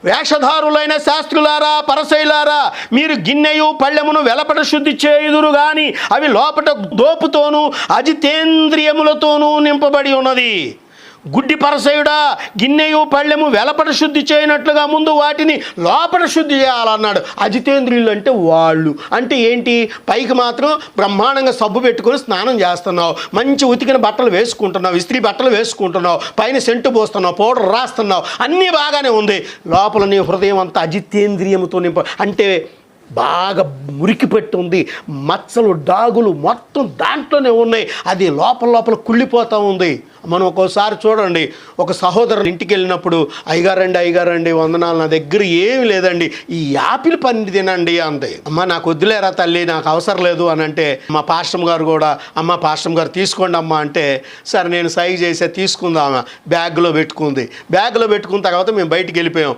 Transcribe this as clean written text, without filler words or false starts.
వేషధారులైన శాస్త్రులారా, పరసైలారా, మీరు గిన్నెయు పళ్ళెమును వెలపట శుద్ధి చేయుదురు గాని అవి లోపట దోపుతోనూ అజితేంద్రియములతోనూ నింపబడి ఉన్నది. గుడ్డి పరసయుడా, గిన్నెయు పళ్ళెము వెలపట శుద్ధి చేయనట్లుగా ముందు వాటిని లోపట శుద్ధి చేయాలన్నాడు. అజితేంద్రియులు అంటే వాళ్ళు అంటే ఏంటి? పైకి మాత్రం బ్రహ్మాండంగా సబ్బు పెట్టుకొని స్నానం చేస్తున్నావు, మంచి ఉతికిన బట్టలు వేసుకుంటున్నావు, ఇస్త్రీ బట్టలు వేసుకుంటున్నావు, పైన సెంటు పోస్తున్నావు, పౌడర్ రాస్తున్నావు, అన్నీ బాగానే ఉంది. లోపల నీ హృదయం అంతా అజితేంద్రియముతో అంటే బాగా మురికి పెట్టి ఉంది, మచ్చలు డాగులు మొత్తం దాంట్లోనే ఉన్నాయి. అది లోపల కుళ్ళిపోతూ ఉంది. మనం ఒక్కోసారి చూడండి, ఒక సహోదరుడు ఇంటికి వెళ్ళినప్పుడు అయ్యగారండి వందనాలు, నా దగ్గర ఏమి లేదండి, ఈ యాపిల్ పండు తినండి అంది. అమ్మ నాకు వద్దులేరా తల్లి, నాకు అవసరం లేదు అని అంటే మా పాస్టమ్ గారు కూడా అమ్మ పాస్టమ్ గారు తీసుకోండి అమ్మ అంటే సరే నేను సైజ్ చేసే తీసుకుందామా, బ్యాగ్లో పెట్టుకుంది. బ్యాగ్లో పెట్టుకున్న తర్వాత మేము బయటికి వెళ్ళిపోయాం.